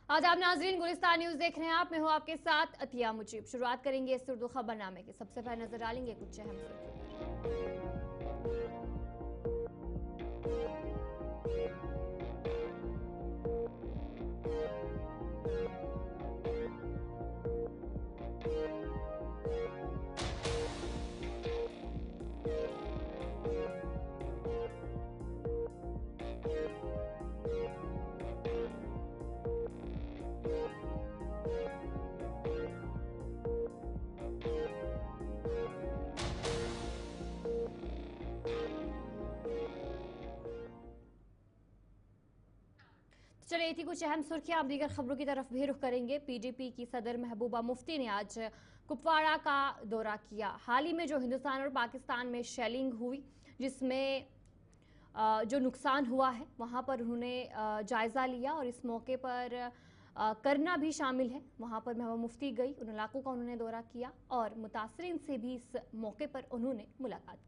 आज आप नाजरीन गुलिस्तान न्यूज देख रहे हैं। आप मैं हूं आपके साथ अतिया मुजीब। शुरुआत करेंगे इस उर्दू खबरनामे की। सबसे पहले नजर डालेंगे कुछ अहम सुर्खियों चलिए थी कुछ अहम सुर्खियां। आप दीगर खबरों की तरफ भी रुख करेंगे। पीडीपी की सदर महबूबा मुफ्ती ने आज कुपवाड़ा का दौरा किया। हाल ही में जो हिंदुस्तान और पाकिस्तान में शेलिंग हुई, जिसमें जो नुकसान हुआ है, वहां पर उन्होंने जायजा लिया और इस मौके पर करना भी शामिल है। वहां पर महबूबा मुफ्ती गई, उन इलाकों का उन्होंने दौरा किया और मुतासरीन से भी इस मौके पर उन्होंने मुलाकात की।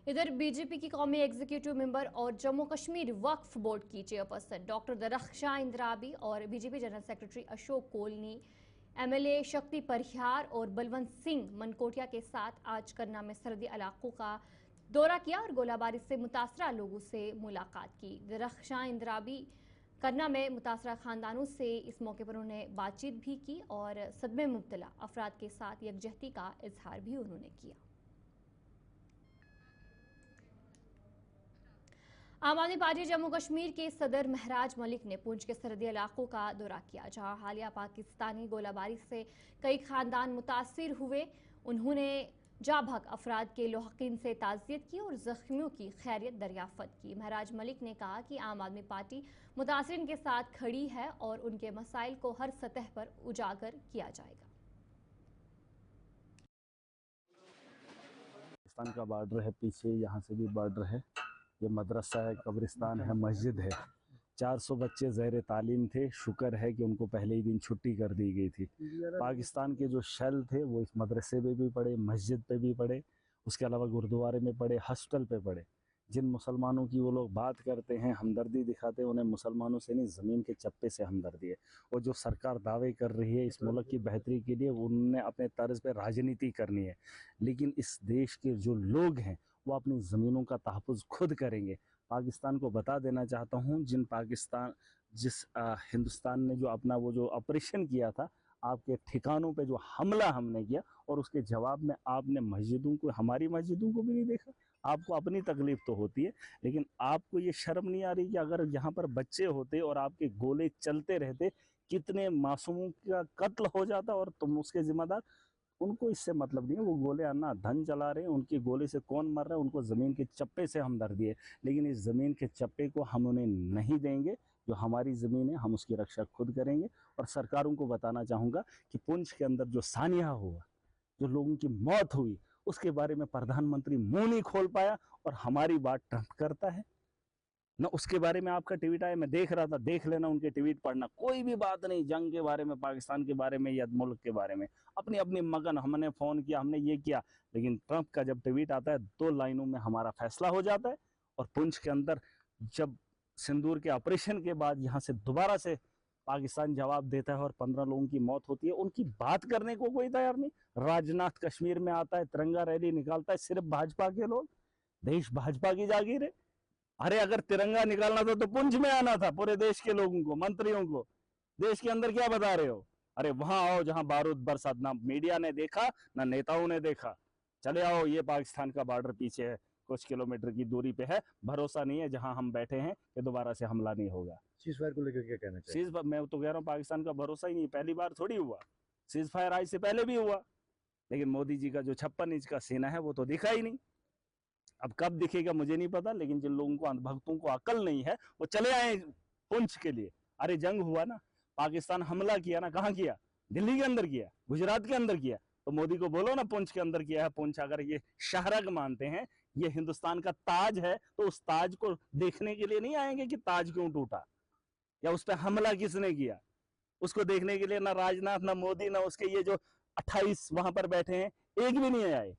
इधर बीजेपी की कौमी एग्जीक्यूटिव मेंबर और जम्मू कश्मीर वक्फ बोर्ड की चेयरपर्सन डॉक्टर दरख्शां इंद्राबी और BJP general secretary Ashok colony, MLA शक्ति परिहार और बलवंत सिंह मनकोटिया के साथ आज करना में सरहदी इलाकों का दौरा किया और गोलाबारी से मुतासरा लोगों से मुलाकात की। दरख्शां इंद्राबी करना में मुतासरा खानदानों से इस मौके पर उन्होंने बातचीत भी की और सदमे में मुब्तला अफराद के साथ यकजहती का इजहार भी उन्होंने किया। आम आदमी पार्टी जम्मू कश्मीर के सदर महराज मलिक ने पुंछ के सरहदी इलाकों का दौरा किया, जहां हालिया पाकिस्तानी गोलाबारी से कई खानदान मुतासिर हुए। उन्होंने जाभक अफराद के लौहकीन से ताज़ियत की और जख्मियों की खैरियत दरियाफ्त की। महराज मलिक ने कहा कि आम आदमी पार्टी मुतासिरीन के साथ खड़ी है और उनके मसाइल को हर सतह पर उजागर किया जाएगा। पाकिस्तान का बॉर्डर है, पीछे यहाँ से भी बॉर्डर है। ये मदरसा है, कब्रिस्तान है, मस्जिद है। 400 बच्चे ज़ैर तालीम थे। शुक्र है कि उनको पहले ही दिन छुट्टी कर दी गई थी। पाकिस्तान के जो शेल थे वो इस मदरसे पे भी पड़े, मस्जिद पे भी पड़े, उसके अलावा गुरुद्वारे में पड़े, हॉस्टल पे पड़े। जिन मुसलमानों की वो लोग बात करते हैं, हमदर्दी दिखाते हैं, उन्हें मुसलमानों से नहीं, ज़मीन के चप्पे से हमदर्दी है। और जो सरकार दावे कर रही है इस मुल्क की बेहतरी के लिए, उन्होंने अपने तर्ज पर राजनीति करनी है। लेकिन इस देश के जो लोग हैं वो अपनी ज़मीनों का तहफ़्फ़ुज़ खुद करेंगे। पाकिस्तान को बता देना चाहता हूँ, जिस हिंदुस्तान ने जो अपना वो जो ऑपरेशन किया था, आपके ठिकानों पे जो हमला हमने किया, और उसके जवाब में आपने मस्जिदों को, हमारी मस्जिदों को भी नहीं देखा। आपको अपनी तकलीफ तो होती है, लेकिन आपको ये शर्म नहीं आ रही कि अगर यहाँ पर बच्चे होते और आपके गोले चलते रहते, कितने मासूमों का कत्ल हो जाता और तुम उसके जिम्मेदार। उनको इससे मतलब नहीं है, वो गोले अन्ना धन चला रहे हैं, उनके गोले से कौन मर रहा है, उनको ज़मीन के चप्पे से हमदर्दी है। लेकिन इस ज़मीन के चप्पे को हम उन्हें नहीं देंगे। जो हमारी ज़मीन है हम उसकी रक्षा खुद करेंगे। और सरकारों को बताना चाहूँगा कि पुंछ के अंदर जो सानिया हुआ, जो लोगों की मौत हुई, उसके बारे में प्रधानमंत्री मुंह नहीं खोल पाया और हमारी बात ट्रंप करता है ना। उसके बारे में आपका ट्वीट आया, मैं देख रहा था, देख लेना उनके ट्वीट पढ़ना। कोई भी बात नहीं जंग के बारे में, पाकिस्तान के बारे में या मुल्क के बारे में। अपनी अपनी मगन, हमने फ़ोन किया, हमने ये किया। लेकिन ट्रंप का जब ट्वीट आता है, 2 लाइनों में हमारा फैसला हो जाता है। और पुंछ के अंदर जब सिंदूर के ऑपरेशन के बाद यहाँ से दोबारा से पाकिस्तान जवाब देता है और 15 लोगों की मौत होती है, उनकी बात करने को कोई तैयार नहीं। राजनाथ कश्मीर में आता है, तिरंगा रैली निकालता है, सिर्फ भाजपा के लोग। देश भाजपा की जागीर है। अरे अगर तिरंगा निकालना था तो पुंछ में आना था, पूरे देश के लोगों को, मंत्रियों को। देश के अंदर क्या बता रहे हो? अरे वहां आओ जहां बारूद बरसात, ना मीडिया ने देखा ना नेताओं ने देखा। चले आओ, ये पाकिस्तान का बॉर्डर पीछे है, कुछ किलोमीटर की दूरी पे है। भरोसा नहीं है जहां हम बैठे हैं कि दोबारा से हमला नहीं होगा। सीज फायर को लेकर क्या कहना चाहिए? मैं तो कह रहा हूँ, पाकिस्तान का भरोसा ही नहीं। पहली बार थोड़ी हुआ, सीज फायर आज से पहले भी हुआ, लेकिन मोदी जी का जो 56 इंच का सीना है वो तो दिखा ही नहीं। अब कब दिखेगा मुझे नहीं पता, लेकिन जिन लोगों को, अंधभक्तों को अकल नहीं है, वो चले आए पुंछ के लिए। अरे जंग हुआ ना, पाकिस्तान हमला किया ना, कहाँ किया? दिल्ली के अंदर किया, गुजरात के अंदर किया। तो मोदी को बोलो ना पुंछ के अंदर किया है। पुंछ अगर ये शहरग मानते हैं, ये हिंदुस्तान का ताज है, तो उस ताज को देखने के लिए नहीं आएंगे कि ताज क्यों टूटा या उस पर हमला किसने किया। उसको देखने के लिए ना राजनाथ, ना मोदी, ना उसके ये जो 28 वहां पर बैठे हैं, एक भी नहीं आए।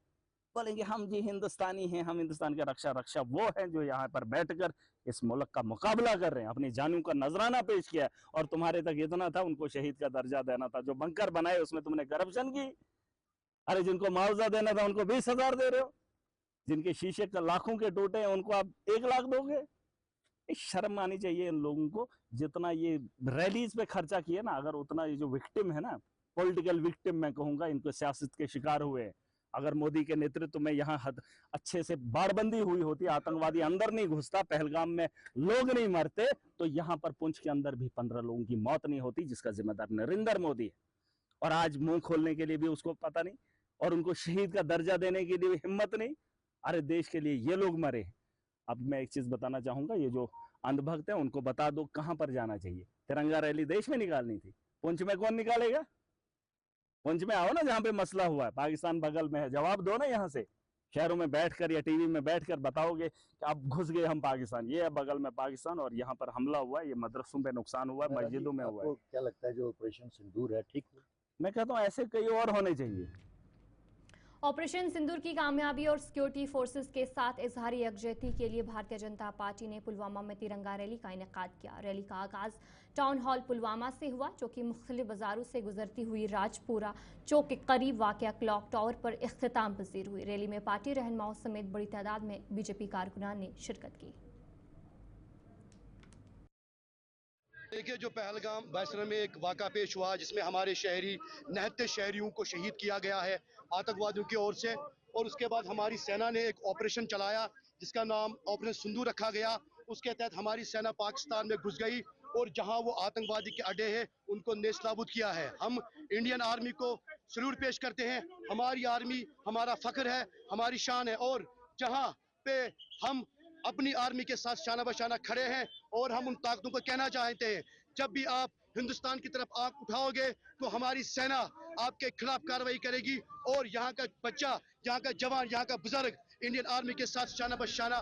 बोलेंगे हम जी हिंदुस्तानी हैं, हम हिंदुस्तान के रक्षा वो हैं जो यहाँ पर बैठकर इस मुल्क का मुकाबला कर रहे हैं, अपनी जानों का नजराना पेश किया है। और तुम्हारे तक इतना था उनको शहीद का दर्जा देना था, जो बंकर बनाए उसमें तुमने करप्शन की। अरे जिनको मुआवजा देना था उनको 20,000 दे रहे हो, जिनके शीशे का लाखों के टूटे हैं उनको आप 1 लाख दोगे। शर्म आनी चाहिए इन लोगों को। जितना ये रैलीज पे खर्चा किया ना, अगर उतना ये जो विक्टिम है ना, पॉलिटिकल विक्टिम मैं कहूंगा, इनको सियासत के शिकार हुए हैं, अगर मोदी के नेतृत्व में यहाँ अच्छे से बाड़बंदी हुई होती, आतंकवादी अंदर नहीं घुसता, पहलगाम में लोग नहीं मरते, तो यहाँ पर पुंछ के अंदर भी 15 लोगों की मौत नहीं होती, जिसका जिम्मेदार नरेंद्र मोदी है। और आज मुंह खोलने के लिए भी उसको पता नहीं, और उनको शहीद का दर्जा देने के लिए हिम्मत नहीं। अरे देश के लिए ये लोग मरे। अब मैं एक चीज बताना चाहूंगा, ये जो अंधभक्त है उनको बता दो कहां पर जाना चाहिए। तिरंगा रैली देश में निकालनी थी, पुंछ में कौन निकालेगा? पुंछ में आओ ना, जहां पे मसला हुआ है, पाकिस्तान बगल में है, जवाब दो ना। यहाँ से शहरों में बैठकर या टीवी में बैठकर बताओगे कि अब घुस गए हम पाकिस्तान, ये है बगल में पाकिस्तान और यहाँ पर हमला हुआ है, ये मदरसों पे नुकसान हुआ है, मस्जिदों में हुआ है। क्या लगता है जो ऑपरेशन सिंदूर है ठीक है? मैं कहता हूँ ऐसे कई और होने चाहिए। ऑपरेशन सिंदूर की कामयाबी और सिक्योरिटी फोर्सेस के साथ इजहारी यकजहती के लिए भारतीय जनता पार्टी ने पुलवामा में तिरंगा रैली का इनेकाद किया। रैली का आगाज टाउन हॉल पुलवामा से हुआ, जो कि मुख्तलिफ बाजारों से गुजरती हुई राजपुरा चौक के करीब वाक़या क्लॉक टावर पर इख्तिताम पजीर हुई। रैली में पार्टी रहनुमाओं समेत बड़ी तादाद में बीजेपी कारकुनान ने शिरकत की। देखिए, जो पहलगाम बैसर में एक वाक़ा पेश हुआ जिसमें हमारे शहरी 69 शहरियों को शहीद किया गया है आतंकवादियों की ओर से, और उसके बाद हमारी सेना ने एक ऑपरेशन चलाया जिसका नाम ऑपरेशन सिंदूर रखा गया। उसके तहत हमारी सेना पाकिस्तान में घुस गई और जहां वो आतंकवादी के अड्डे हैं उनको नेस्तनाबूद किया है। हम इंडियन आर्मी को सल्यूट पेश करते हैं। हमारी आर्मी हमारा फख्र है, हमारी शान है, और जहां पे हम अपनी आर्मी के साथ शाना बशाना खड़े हैं, और हम उन ताकतों को कहना चाहते हैं, जब भी आप हिंदुस्तान की तरफ आंख उठाओगे तो हमारी सेना आपके खिलाफ कार्रवाई करेगी, और यहाँ का बच्चा, यहाँ का जवान, यहाँ का बुजुर्ग इंडियन आर्मी के साथ शाना बशाना।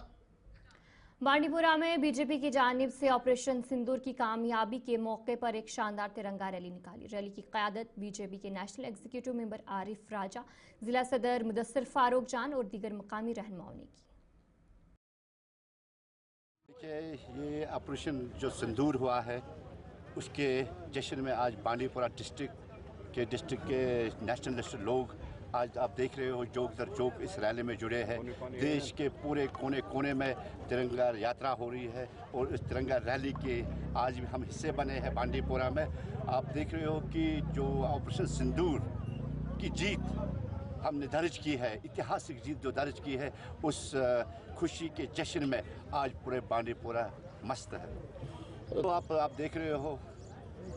बांडीपुरा में बीजेपी की जानिब से ऑपरेशन सिंदूर की कामयाबी के मौके पर एक शानदार तिरंगा रैली निकाली। रैली की क़यादत बीजेपी के नेशनल एग्जीक्यूटिव मेंबर आरिफ राजा, जिला सदर मुदस्सिर फारूक जान और दीगर मकामी रहनुमाओं ने की। ये ऑपरेशन जो सिंदूर हुआ है उसके जश्न में आज बांडीपुरा डिस्ट्रिक्ट के नेशनलिस्ट लोग, आज आप देख रहे हो जोक दर जोक इस रैली में जुड़े हैं। देश के पूरे कोने कोने में तिरंगा यात्रा हो रही है और इस तिरंगा रैली के आज भी हम हिस्से बने हैं बांडीपुरा में। आप देख रहे हो कि जो ऑपरेशन सिंदूर की जीत हमने दर्ज की है, ऐतिहासिक जीत जो दर्ज की है, उस खुशी के जश्न में आज पूरे बांडीपुरा मस्त है। तो आप देख रहे हो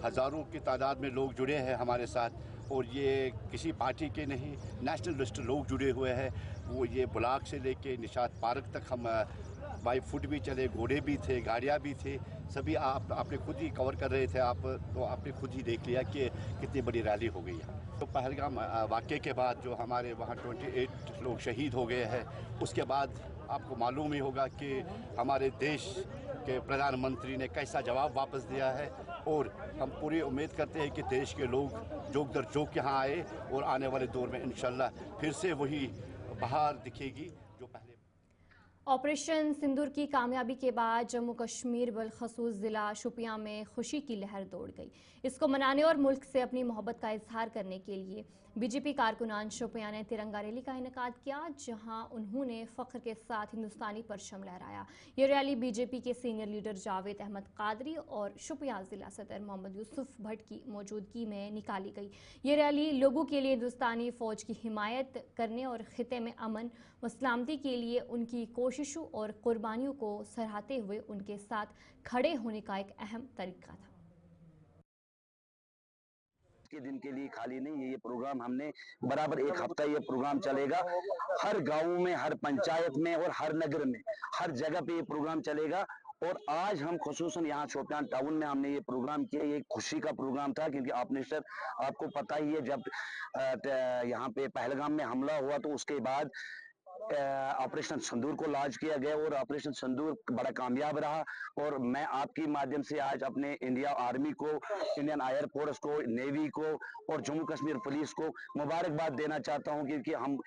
हज़ारों की तादाद में लोग जुड़े हैं हमारे साथ, और ये किसी पार्टी के नहीं, नेशनलिस्ट लोग जुड़े हुए हैं। वो ये ब्लॉक से लेके निशात पार्क तक हम बाई फुट भी चले, घोड़े भी थे, गाड़ियाँ भी थे, सभी आपने खुद ही कवर कर रहे थे आप, तो आपने खुद ही देख लिया कि कितनी बड़ी रैली हो गई है। तो पहलगाम वाक़े के बाद जो हमारे वहाँ 28 लोग शहीद हो गए हैं, उसके बाद आपको मालूम ही होगा कि हमारे देश के प्रधानमंत्री ने कैसा जवाब वापस दिया है, और हम पूरी उम्मीद करते हैं कि देश के लोग जोक दर जोक यहाँ आए और आने वाले दौर में इंशाल्लाह फिर से वही बहार दिखेगी जो पहले। ऑपरेशन सिंदूर की कामयाबी के बाद जम्मू कश्मीर बलखसूस ज़िला शोपियां में खुशी की लहर दौड़ गई। इसको मनाने और मुल्क से अपनी मोहब्बत का इजहार करने के लिए बीजेपी कारकुनान शोपियां ने तिरंगा रैली का इनेकाद किया, जहां उन्होंने फ़ख्र के साथ हिंदुस्तानी परचम लहराया। ये रैली बीजेपी के सीनियर लीडर जावेद अहमद कादरी और शोपियां ज़िला सदर मोहम्मद यूसुफ भट्ट की मौजूदगी में निकाली गई। ये रैली लोगों के लिए हिंदुस्तानी फ़ौज की हिमायत करने और ख़िते में अमन व सलामती के लिए उनकी कोशिशों और कुर्बानियों को सराहते हुए उनके साथ खड़े होने का एक अहम तरीका था। के दिन के लिए खाली नहीं है ये प्रोग्राम, हमने बराबर एक हफ्ता ये प्रोग्राम चलेगा। हर गांव में, हर पंचायत में और हर नगर में, हर जगह पे ये प्रोग्राम चलेगा। और आज हम खुसूसन यहाँ शोपियां टाउन में हमने ये प्रोग्राम किया। ये खुशी का प्रोग्राम था क्योंकि आपने सर आपको पता ही है, जब यहाँ पे पहलगाम में हमला हुआ तो उसके बाद ऑपरेशन सिंदूर को लॉन्च किया गया और ऑपरेशन सिंदूर बड़ा कामयाब रहा। और मैं आपके माध्यम से आज अपने इंडिया आर्मी को, इंडियन एयर फोर्स को, नेवी को और जम्मू कश्मीर पुलिस को मुबारकबाद देना चाहता हूं, क्योंकि हम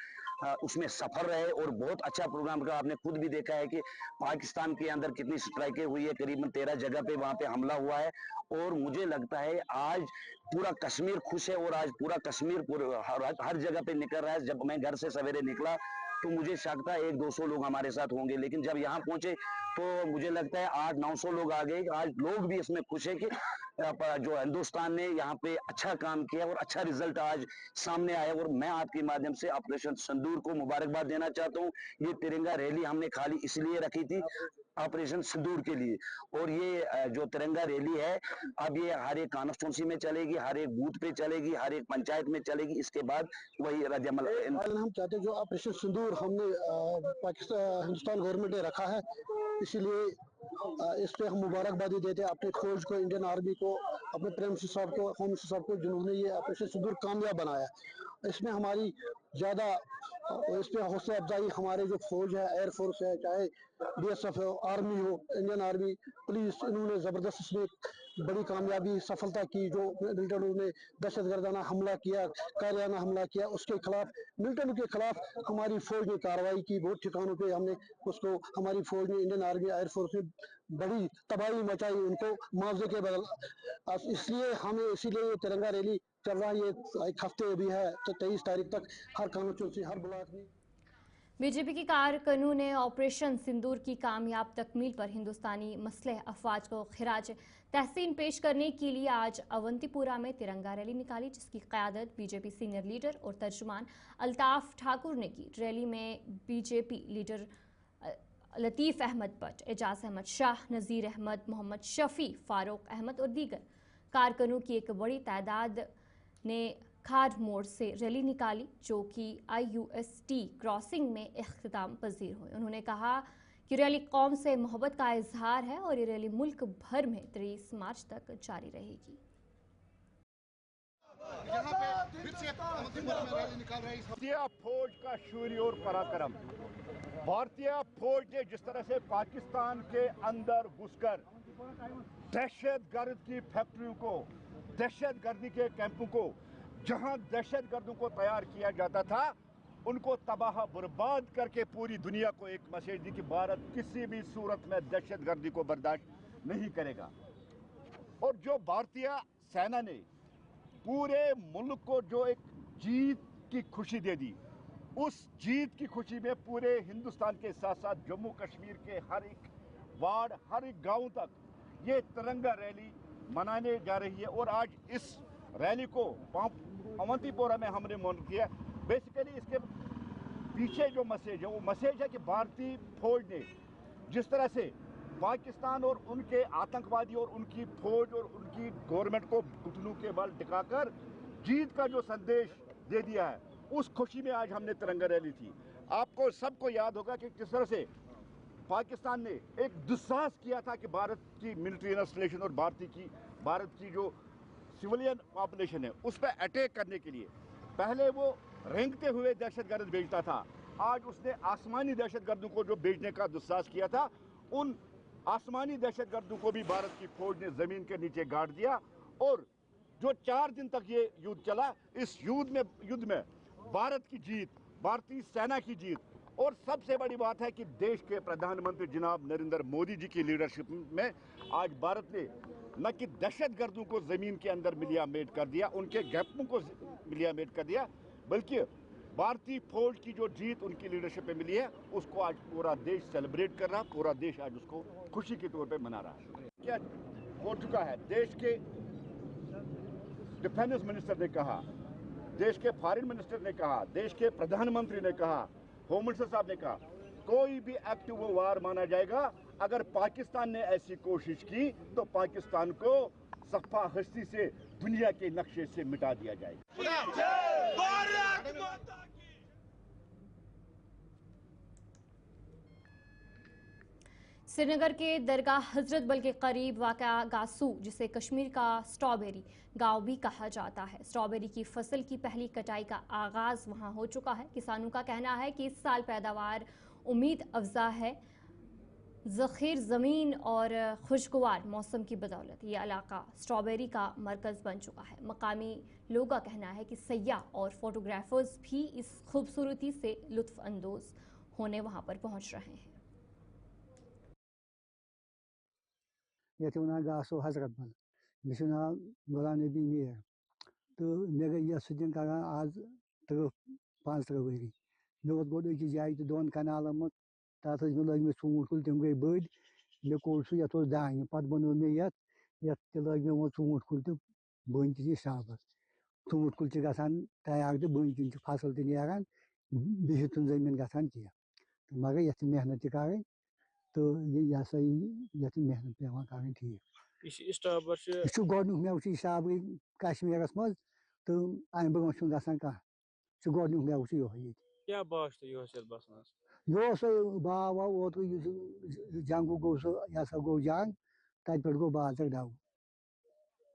उसमें सफल रहे और बहुत अच्छा प्रोग्राम का। आपने खुद भी देखा है कि पाकिस्तान के अंदर कितनी स्ट्राइकें हुई है, करीबन 13 जगह पे वहां पे हमला हुआ है। और मुझे लगता है आज पूरा कश्मीर खुश है और आज पूरा कश्मीर हर जगह पे निकल रहा है। जब मैं घर से सवेरे निकला तो मुझे शक था 100-200 लोग हमारे साथ होंगे, लेकिन जब यहाँ पहुंचे तो मुझे लगता है 800-900 लोग आ गए। आज लोग भी इसमें खुश है कि जो हिंदुस्तान ने यहाँ पे अच्छा काम किया और अच्छा रिजल्ट आज सामने आया। और मैं आपके माध्यम से ऑपरेशन सिंदूर को मुबारकबाद देना चाहता हूँ। ये तिरंगा रैली हमने खाली इसलिए रखी थी ऑपरेशन सिंदूर के लिए, और ये जो तिरंगा रैली है अब ये हर एक कॉन्स्टिट्यूंसी में चलेगी, हर एक बूथ पे चलेगी, हर एक पंचायत में चलेगी। इसके बाद वही रद्दअमल हम चाहते हैं जो ऑपरेशन सिंदूर हमने पाकिस्तान हिंदुस्तान गवर्नमेंट ने रखा है, इसीलिए इस पे हम मुबारकबादी देते हैं अपने फौज को, इंडियन आर्मी को, अपने प्राइम मिनिस्टर साहब को, होम मिनिस्टर साहब को, जिन्होंने ये ऑपरेशन सिंदूर कामयाब बनाया। इसमें हमारी ज़्यादा इस पे हौसला अफजाई हमारे जो फौज है, एयर फोर्स है, चाहे BSF हो, आर्मी हो, इंडियन आर्मी, पुलिस, इन्होंने ज़बरदस्त इसमें बड़ी कामयाबी सफलता की। जो मिलिटेंटों ने दहशतगर्दाना हमला किया, कायराना हमला किया, उसके खिलाफ मिलिटेंटों के खिलाफ हमारी फौज ने कार्रवाई की। बहुत ठिकानों पे हमने उसको, हमारी फौज ने, इंडियन आर्मी, एयर फोर्स ने बड़ी तबाही मचाई उनको मुआवजे के बदल। इसलिए हमें, इसीलिए ये तिरंगा रैली चल रहा है। ये एक हफ्ते भी है तो 23 तारीख तक हर कॉन्स्टिट्यूंसी, हर ब्लॉक में। बीजेपी की कारकुनों ने ऑपरेशन सिंदूर की कामयाब तकमील पर हिंदुस्तानी मसलह अफवाज को खिराज तहसीन पेश करने के लिए आज अवंतीपुरा में तिरंगा रैली निकाली, जिसकी क़यादत बीजेपी सीनियर लीडर और तर्जुमान अल्ताफ ठाकुर ने की। रैली में बीजेपी लीडर लतीफ़ अहमद भट्ट, एजाज अहमद शाह, नज़ीर अहमद, मोहम्मद शफी, फारूक अहमद और दीगर कारकुनों की एक बड़ी तादाद ने खार मोड़ से रैली निकाली, जो कि IUST क्रॉसिंग में इख्तिताम पजीर हुई। उन्होंने कहा कि रैली कौम से मोहब्बत का इजहार है और ये रैली मुल्क भर में 23 मार्च तक जारी रहेगी। भारतीय फौज का शौर्य और पराक्रम, भारतीय फौज ने जिस तरह से पाकिस्तान के अंदर घुसकर दहशतगर्द की फैक्ट्रियों को, दहशतगर्दी के कैंपों को, जहां दहशतगर्दों को तैयार किया जाता था, उनको तबाह बर्बाद करके पूरी दुनिया को एक मैसेज दी कि भारत किसी भी सूरत में दहशतगर्दी को बर्दाश्त नहीं करेगा। और जो भारतीय सेना ने पूरे मुल्क को जो एक जीत की खुशी दे दी, उस जीत की खुशी में पूरे हिंदुस्तान के साथ साथ जम्मू कश्मीर के हर एक वार्ड, हर एक गांव तक ये तिरंगा रैली मनाने जा रही है। और आज इस रैली को अवंतीपोरा में हमने मौजूद किया। बेसिकली इसके पीछे जो मैसेज है वो मैसेज है कि भारतीय फौज ने जिस तरह से पाकिस्तान और उनके आतंकवादी और उनकी फौज और उनकी गवर्नमेंट को घुटनों के बल टिकाकर जीत का जो संदेश दे दिया है, उस खुशी में आज हमने तिरंगा रैली थी। आपको सबको याद होगा कि किस तरह से पाकिस्तान ने एक दुस्साहस किया था कि भारत की मिलिट्री इंस्टॉलेशन और भारत की जो सिविलियन पॉपुलेशन है उस पर अटैक करने के लिए पहले वो रेंगते हुए दहशतगर्द भेजता था। आज उसने आसमानी दहशतगर्दों को जो भेजने का दुस्साहस किया था, उन आसमानी दहशतगर्दों को भी भारत की फौज ने जमीन के नीचे गाड़ दिया। और जो 4 दिन तक ये युद्ध चला, इस युद्ध में भारत की जीत, भारतीय सेना की जीत, और सबसे बड़ी बात है कि देश के प्रधानमंत्री जनाब नरेंद्र मोदी जी की लीडरशिप में आज भारत ने न कि दहशतगर्दों को जमीन के अंदर मिलियामेट कर दिया, उनके गैपों को मिलियामेट कर दिया, बल्कि भारतीय फौज की जो जीत उनकी लीडरशिप में मिली है उसको आज पूरा देश सेलिब्रेट कर रहा, पूरा देश आज उसको खुशी के तौर पे मना रहा है। क्या हो चुका है, देश के डिफेंस मिनिस्टर ने कहा, देश के फॉरेन मिनिस्टर ने कहा, देश के प्रधानमंत्री ने कहा, होम मिनिस्टर साहब ने कहा, कोई भी एक्टिव वार माना जाएगा। अगर पाकिस्तान ने ऐसी कोशिश की तो पाकिस्तान को सफा हस्ती से दुनिया के नक्शे से मिटा दिया जाएगा। श्रीनगर के दरगाह हजरत बल के करीब वाक़ा गासू, जिसे कश्मीर का स्ट्रॉबेरी गांव भी कहा जाता है, स्ट्रॉबेरी की फसल की पहली कटाई का आगाज वहां हो चुका है। किसानों का कहना है कि इस साल पैदावार उम्मीद अफजा है। ज़ख़ीर ज़मीन और खुशगवार मौसम की बदौलत ये इलाका स्ट्रॉबेरी का मरकज़ बन चुका है। मकामी लोगों का कहना है कि सयाह और फोटोग्राफर्स भी इस खूबसूरती से लुत्फ़ अंदोज़ होने वहाँ पर पहुँच रहे हैं। ये गासो हजरत बल यह नाव गुलाम नबी मीर तो मे गई यह दिन कर आज 35 वरी मे वो गोद अकिस जाए तो 2 कनालन मत तथ मे लग मे ूट कुल तम गई बड़ मे कोल सह ये दान पे बनो मे ये लग मे वो ूट कुल तो बन तह स्टापस ूट कुल गसान तैयार तो बन कन फसल तैयार बिहित जमीन गसान कह मगर ये मेहनत कर तो यह सा ये मेहनत पेवान कर ठीक यह गोडनुक मेव स्ट्रॉबेरी कश्मीर मज तो अमे ब्रोह गसान कह गोडनुक मेव ये क्या बाश तो यह भाव वाव ओत जंग गो यह सा गो जंग तत पे गो बाजर दव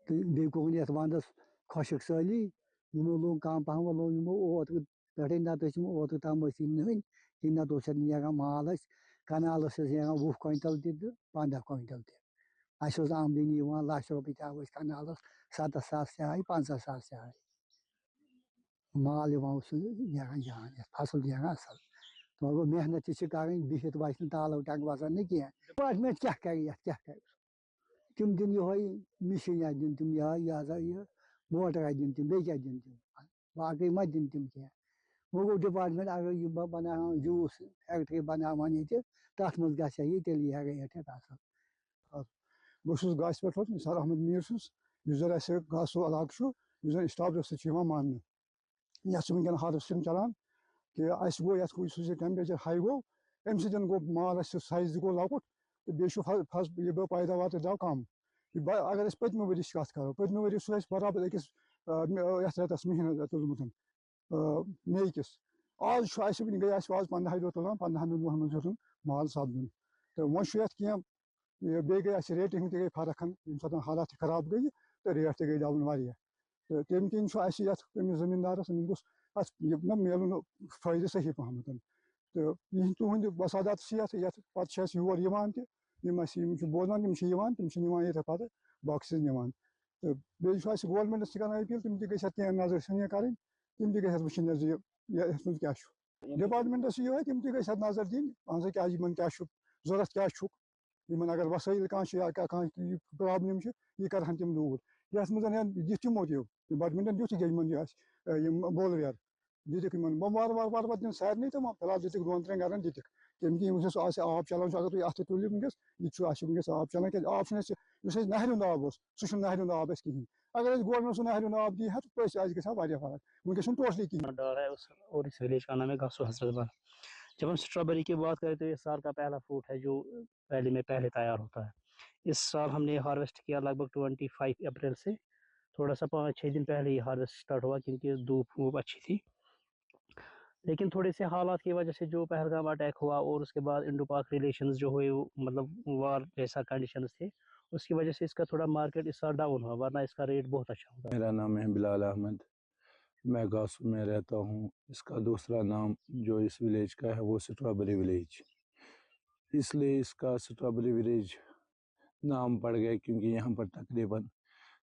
तो बे कोन ये वंदस खुशक साली यमो लोग कम पहन वो लोग यमो ओत पे नत ओत तम नई कि नत नान माल कनाल नान 20 क्विंटल 15 क्विंटल तह आमदनी लाख रुपये तव कनाल 70,000 चाहे 50,000 चाहे माल नान जान फसल नान असल मगर मेहनत कर बिहित वस तालो टंग वसान ना कह डिपार्टमेंट क्या कर तम दिन ये मशीन दिन तम यह मोटर दिन तम बे क्या दिन तम बाकी मत दिन तम कह वो गो डिपार्टमेंट अगर यह बना जूस फैक्ट्री बनावान ये तथ मज ग तेल यह रेट असल बस गास पे निसार अहमद मीर जन गासो इलाक जन स्टाबरस मान ये वनकन हार्वेस्टिंग चलान कि गो ये टेम्परेचर हाई गो अम सो गो माल साइज गो लकुट तो बे पैदावार तो दाव कम अगर पतम वरी कत करो पतम वरी सह बराबर अकिस रेतस महीन तुलमुत मे किस आज गई आज 15 दह तुलान 15 दुहन मज हेन माल सपदन तो वो कह बे गई रेटिंग तक गई फर्क ये सात हालात खराब गई तो रेट तक गई डाउन वारिया तो तम किन अमिस जमींदारस अमिस गोस ना मिलन फायदे सही पहम तो यह तुंद वसादात ये पे योर तम बोजान तम ये पे बॉक्सेस निवान तो बे गवर्नमेंटस कर अपील तम तह नजर सनी कर तम तह वुन ये क्या डिपार्टमेंटस ये तम तह नजर दिन अहन क्या क्या जरूरत क्या अगर वसाइल कह प्रॉब्लम यह कर तम दूर ये दिख तमो डिपार्टमेंटन दिख बोलवेयर दिख वार वार वार वार दिन सारे तो फिलहाल दिख 2-3 घर दिख तम कि आब चलान अगर तुम अत तुल वनकस यह आब चलान क्या आब नहर आब सह नहर आब कहें अगर गवर्नमेंट सह नहर आब दी तो गा फर्क वनकस टोटली कहें और इस विलेज का नाम है गासो हजरत बल। जब हम स्ट्रॉबेरी की बात करें तो ये साल का पहला फ्रूट है जो वैली में पहले तैयार होता है। इस साल हमने हार्वेस्ट किया लगभग 25 अप्रैल से, थोड़ा सा 5-6 दिन पहले ही हार्वेस्ट स्टार्ट हुआ क्योंकि धूप अच्छी थी। लेकिन थोड़े से हालात की वजह से जो पहलगाम अटैक हुआ और उसके बाद इंडो पाक रिलेशंस जो हुए मतलब वार जैसा कंडीशंस थे, उसकी वजह से इसका थोड़ा मार्केट इस साल डाउन हुआ, वरना इसका रेट बहुत अच्छा होता है। मेरा नाम है बिलाल अहमद, मैं गासू में रहता हूँ। इसका दूसरा नाम जो इस विलेज का है वो स्ट्रॉबेरी विलेज, इसलिए इसका स्ट्रॉबेरी विलेज नाम पड़ गया क्योंकि यहाँ पर तकरीबन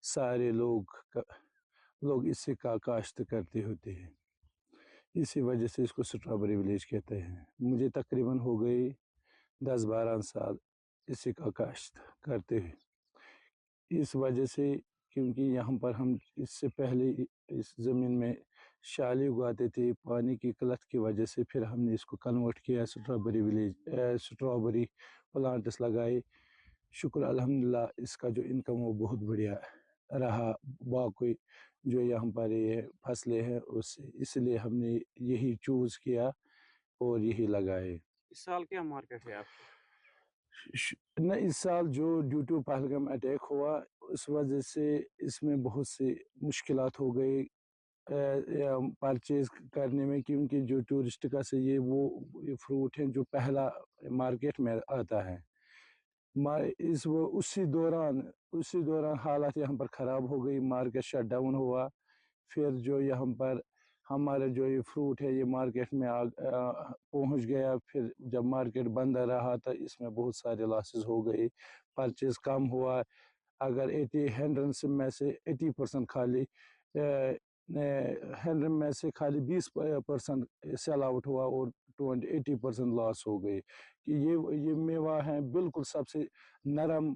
सारे लोग इससे का काश्त करते होते हैं, इसी वजह से इसको स्ट्रॉबेरी विलेज कहते हैं। मुझे तकरीबन हो गए 10-12 साल इसी का काश्त करते हैं। इस वजह से क्योंकि यहाँ पर हम इससे पहले इस ज़मीन में शाली उगाते थे, पानी की किल्लत की वजह से फिर हमने इसको कन्वर्ट किया स्ट्रॉबेरी विलेज, स्ट्रॉबेरी प्लांट्स लगाए। शुक्र अल्हम्दुलिल्लाह इसका जो इनकम वो बहुत बढ़िया रहा, बाकी जो यहाँ पर ये फसलें हैं उससे, इसलिए हमने यही चूज़ किया और यही लगाए। इस साल क्या मार्केट है आपको? न इस साल जो ड्यू टू पहलगाम अटैक हुआ उस वजह से इसमें बहुत सी मुश्किलात हो गई परचेज करने में, क्योंकि जो टूरिस्ट का से ये वो फ्रूट है जो पहला मार्केट में आता है, उसी दौरान हालात यहाँ पर ख़राब हो गई, मार्केट शट डाउन हुआ। फिर जो यहाँ पर हमारा जो ये फ्रूट है ये मार्केट में पहुँच गया। फिर जब मार्केट बंद रहा तो इसमें बहुत सारे लॉसेस हो गए, परचेज कम हुआ। अगर 100 में से 80% खाली 100 में से खाली 20% सेल आउट हुआ और 80% लॉस हो गई। कि ये मेवा है बिल्कुल सबसे नरम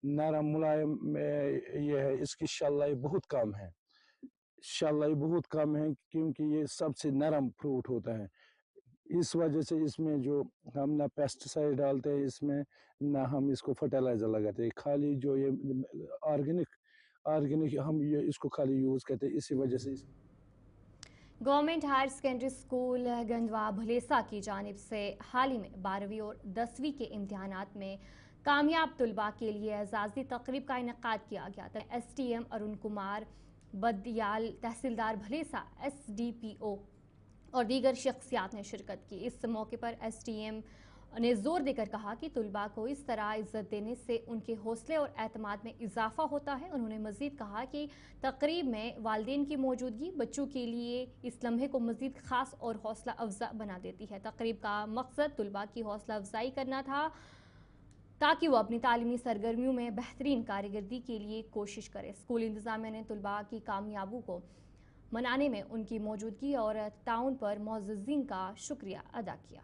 नरम मुलायम ये है, इसकी शल्लाई बहुत कम है। क्योंकि ये सबसे नरम फ्रूट होता है। इस वजह से इसमें जो हम ना पेस्टिसाइड डालते हैं इसमें, ना हम इसको फर्टिलाइज़र लगाते हैं, खाली जो ये ऑर्गेनिक हम ये इसको खाली यूज़ करते हैं। इसी वजह से government higher secondary school Gandwa Bhalessa की जानिब से हाल ही में 12वीं और 10वीं के इम्तिहानात में कामयाब तुलबा के लिए एजाज़ी तकरीब का इनेकाद किया गया था। STM अरुण कुमार बदयाल, तहसीलदार भलेसा, SDPO और दीगर शख्सियात ने शिरकत की। इस मौके पर STM ने जोर देकर कहा कि तुलबा को इस तरह इज्जत देने से उनके हौसले और एतमाद में इजाफा होता है। उन्होंने मजीद कहा कि तकरीब में वालिदैन की मौजूदगी बच्चों के लिए इस लम्हे को मजीद ख़ास और हौसला अफजा बना देती है। तकरीब का मकसद तुलबा की हौसला अफजाई करना था ताकि वो अपनी तालीमी सरगर्मियों में बेहतरीन कारकर्दगी के लिए कोशिश करें। स्कूल इंतज़ामिया ने तुलबा की कामयाबी को मनाने में उनकी मौजूदगी और ताउन पर मुअज़्ज़िज़ीन का शुक्रिया अदा किया।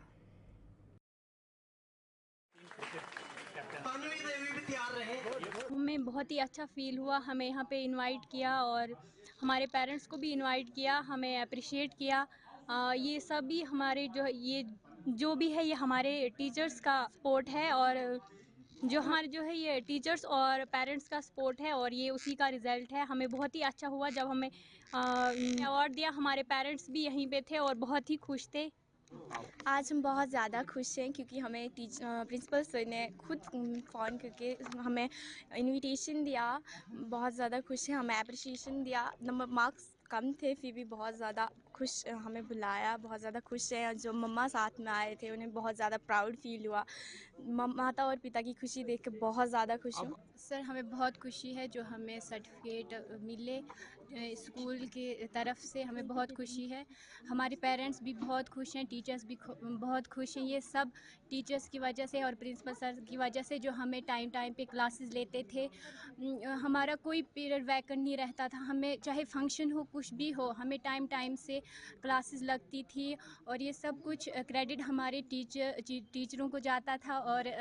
हमें बहुत ही अच्छा फ़ील हुआ, हमें यहाँ पे इनवाइट किया और हमारे पेरेंट्स को भी इनवाइट किया, हमें अप्रिशिएट किया। ये सभी हमारे जो भी है ये हमारे टीचर्स का सपोर्ट है और जो हमारे जो है ये टीचर्स और पेरेंट्स का सपोर्ट है और ये उसी का रिज़ल्ट है। हमें बहुत ही अच्छा हुआ जब हमें अवार्ड दिया। हमारे पेरेंट्स भी यहीं पे थे और बहुत ही खुश थे। आज हम बहुत ज़्यादा खुश हैं क्योंकि हमें प्रिंसिपल सर ने खुद फ़ोन करके हमें इनविटेशन दिया। बहुत ज़्यादा खुश हैं, हमें अप्रिशिएशन दिया। नंबर मार्क्स कम थे फिर भी बहुत ज़्यादा खुश हमें बुलाया, बहुत ज़्यादा खुश हैं। जो मम्मा साथ में आए थे उन्हें बहुत ज़्यादा प्राउड फील हुआ। माता और पिता की खुशी देख कर बहुत ज़्यादा खुश हूँ। सर हमें बहुत खुशी है जो हमें सर्टिफिकेट मिले स्कूल की तरफ से, हमें बहुत खुशी है। हमारे पेरेंट्स भी बहुत खुश हैं, टीचर्स भी बहुत खुश हैं। ये सब टीचर्स की वजह से और प्रिंसिपल सर की वजह से जो हमें टाइम पे क्लासेस लेते थे। हमारा कोई पीरियड वैकेंट नहीं रहता था, हमें चाहे फंक्शन हो कुछ भी हो हमें टाइम से क्लासेस लगती थी और ये सब कुछ क्रेडिट हमारे टीचरों को जाता था और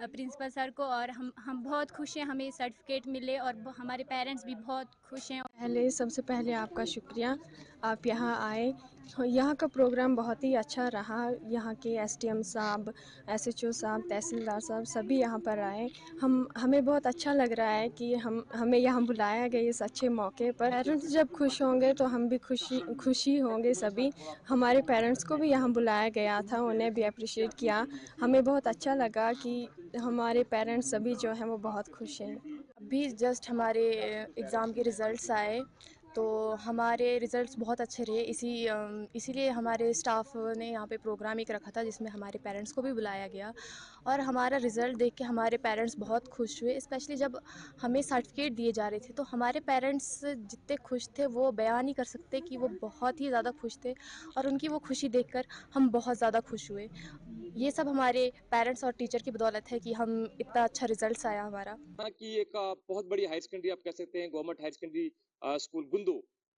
प्रिंसिपल सर को। और हम बहुत खुश हैं हमें सर्टिफिकेट मिले और हमारे पेरेंट्स भी बहुत खुश हैं। सबसे पहले आपका शुक्रिया, आप यहाँ आए। यहाँ का प्रोग्राम बहुत ही अच्छा रहा। यहाँ के STM साहब, SHO साहब, तहसीलदार साहब सभी यहाँ पर आए। हमें बहुत अच्छा लग रहा है कि हमें यहाँ बुलाया गया इस अच्छे मौके पर। पेरेंट्स जब खुश होंगे तो हम भी खुशी होंगे सभी। हमारे पेरेंट्स को भी यहाँ बुलाया गया था, उन्हें भी अप्रिशिएट किया। हमें बहुत अच्छा लगा कि हमारे पेरेंट्स सभी जो हैं वो बहुत खुश हैं। अभी जस्ट हमारे एग्ज़ाम के रिज़ल्ट्स आए तो हमारे रिज़ल्ट्स बहुत अच्छे रहे। इसीलिए हमारे स्टाफ ने यहाँ पे प्रोग्राम एक रखा था जिसमें हमारे पेरेंट्स को भी बुलाया गया और हमारा रिज़ल्ट देख के हमारे पेरेंट्स बहुत खुश हुए। स्पेशली जब हमें सर्टिफिकेट दिए जा रहे थे तो हमारे पेरेंट्स जितने खुश थे वो बयान नहीं कर सकते कि वो बहुत ही ज़्यादा खुश थे और उनकी वो खुशी देखकर हम बहुत ज़्यादा खुश हुए। ये सब हमारे पेरेंट्स और टीचर की बदौलत है कि हम इतना अच्छा रिजल्ट आया हमारा। कि एक बहुत बड़ी हायर सेकेंडरी आप कह सकते हैं, government higher secondary school Gundo,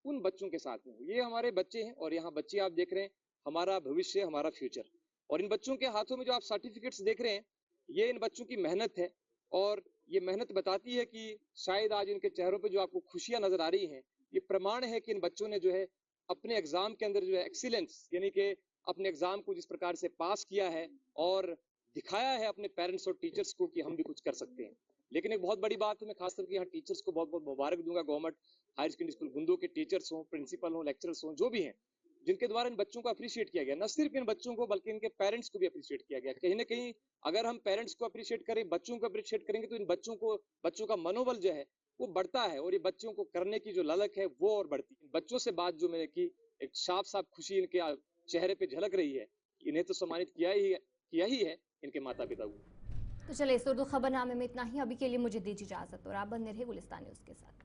उन बच्चों के साथ में ये हमारे बच्चे हैं और यहाँ बच्चे आप देख रहे हैं हमारा भविष्य, हमारा फ्यूचर। और इन बच्चों के हाथों में जो आप सर्टिफिकेट्स देख रहे हैं ये इन बच्चों की मेहनत है और ये मेहनत बताती है कि शायद आज इनके चेहरों पे जो आपको खुशियां नजर आ रही हैं ये प्रमाण है कि इन बच्चों ने जो है अपने एग्जाम के अंदर जो है एक्सीलेंस यानी कि अपने एग्जाम को जिस प्रकार से पास किया है और दिखाया है अपने पेरेंट्स और टीचर्स को कि हम भी कुछ कर सकते हैं। लेकिन एक बहुत बड़ी बात है, मैं खास करके यहाँ टीचर्स को बहुत बहुत मुबारक दूंगा। Government higher secondary school Gundo के टीचर्स हों, प्रिंसिपल हों, लेक्चरर्स हों, जो भी हैं, जिनके द्वारा इन बच्चों को अप्रिशिएट किया गया। न सिर्फ इन बच्चों को बल्कि इनके पेरेंट्स को भी अप्रिशिएट किया गया। कहीं ना कहीं अगर हम पेरेंट्स को अप्रिशिएट करें, बच्चों को अप्रिशिएट करेंगे तो इन बच्चों का मनोबल जो है वो बढ़ता है और ये बच्चों को करने की जो ललक है वो और बढ़ती है। बच्चों से बात जो मैंने की, एक साफ साफ खुशी इनके चेहरे पे झलक रही है। इन्हें तो सम्मानित किया ही है इनके माता पिता को। तो चलिए इस उर्दू खबरनामे में इतना ही। अभी के लिए मुझे दीजिए इजाजत और आप बने रहे गुलिस्तान न्यूज़ के साथ।